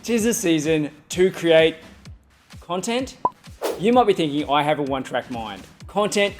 'Tis the season to create content. You might be thinking, I have a one-track mind. Content,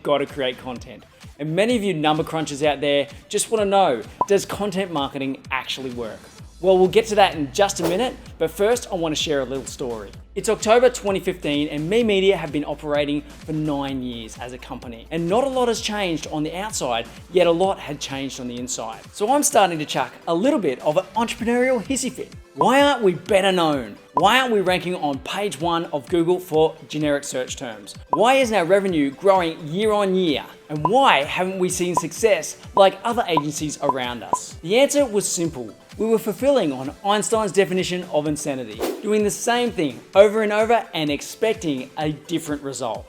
gotta create content. And many of you number crunchers out there just want to know, does content marketing actually work? Well, we'll get to that in just a minute, but first I want to share a little story. It's October 2015 and Memedia have been operating for 9 years as a company. And not a lot has changed on the outside, yet a lot had changed on the inside. So I'm starting to chuck a little bit of an entrepreneurial hissy fit. Why aren't we better known? Why aren't we ranking on page 1 of Google for generic search terms? Why isn't our revenue growing year on year? And why haven't we seen success like other agencies around us? The answer was simple. We were fulfilling on Einstein's definition of insanity, doing the same thing over and over and expecting a different result.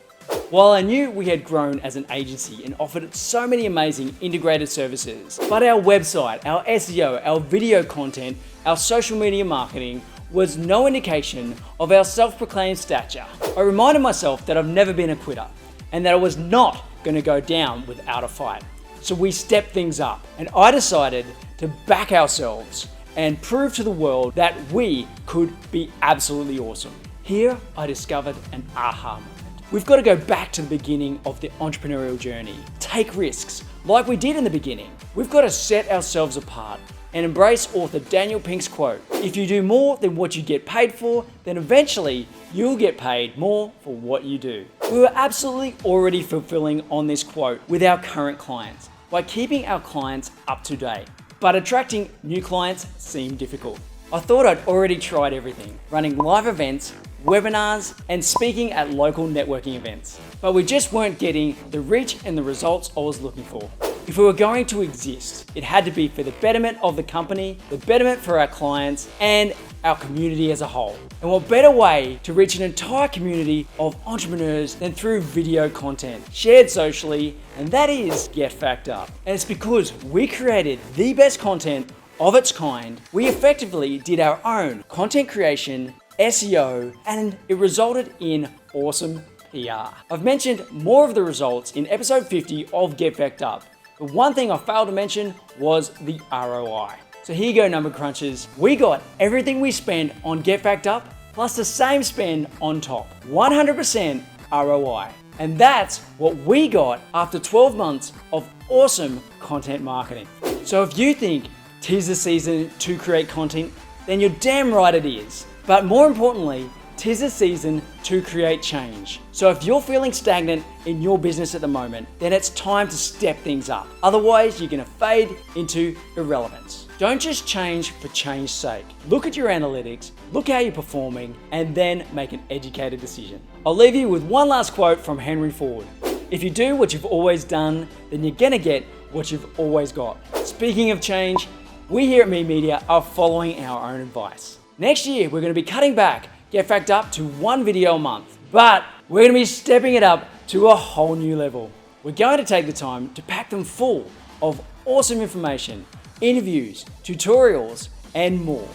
While I knew we had grown as an agency and offered so many amazing integrated services, but our website, our SEO, our video content, our social media marketing was no indication of our self-proclaimed stature. I reminded myself that I've never been a quitter and that I was not going to go down without a fight. So we stepped things up and I decided to back ourselves and prove to the world that we could be absolutely awesome. Here I discovered an aha moment. We've got to go back to the beginning of the entrepreneurial journey. Take risks like we did in the beginning. We've got to set ourselves apart and embrace author Daniel Pink's quote, if you do more than what you get paid for, then eventually you'll get paid more for what you do. We were absolutely already fulfilling on this quote with our current clients by keeping our clients up to date. But attracting new clients seemed difficult. I thought I'd already tried everything, running live events, webinars, and speaking at local networking events. But we just weren't getting the reach and the results I was looking for. If we were going to exist, it had to be for the betterment of the company, the betterment for our clients, and our community as a whole. And what better way to reach an entire community of entrepreneurs than through video content, shared socially, and that is Get Fact Up. And it's because we created the best content of its kind, we effectively did our own content creation, SEO, and it resulted in awesome PR. I've mentioned more of the results in episode 50 of Get Fact Up. The one thing I failed to mention was the ROI. So here you go, number crunchers. We got everything we spent on Get Fact Up plus the same spend on top. 100% ROI. And that's what we got after 12 months of awesome content marketing. So if you think 'tis the season to create content, then you're damn right it is. But more importantly, 'tis the season to create change. So if you're feeling stagnant in your business at the moment, then it's time to step things up. Otherwise, you're gonna fade into irrelevance. Don't just change for change's sake. Look at your analytics, look how you're performing, and then make an educated decision. I'll leave you with one last quote from Henry Ford. If you do what you've always done, then you're gonna get what you've always got. Speaking of change, we here at Memedia are following our own advice. Next year, we're gonna be cutting back Get Fact Up to 1 video a month, but we're going to be stepping it up to a whole new level. We're going to take the time to pack them full of awesome information, interviews, tutorials, and more.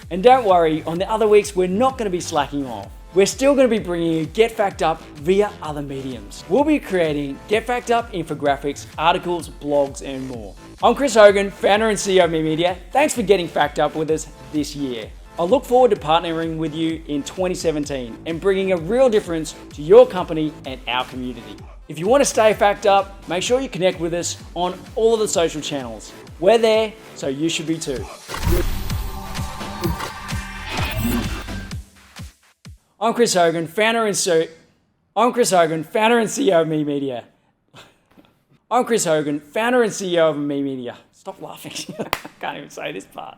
And don't worry, on the other weeks, we're not going to be slacking off. We're still going to be bringing you Get Fact Up via other mediums. We'll be creating Get Fact Up infographics, articles, blogs, and more. I'm Chris Hogan, founder and CEO of Memedia. Thanks for getting Fact Up with us this year. I look forward to partnering with you in 2017 and bringing a real difference to your company and our community. If you want to stay fact up, make sure you connect with us on all of the social channels. We're there, so you should be too. I'm Chris Hogan, founder and CEO of Memedia. I'm Chris Hogan, founder and CEO of Memedia. Stop laughing. I can't even say this part.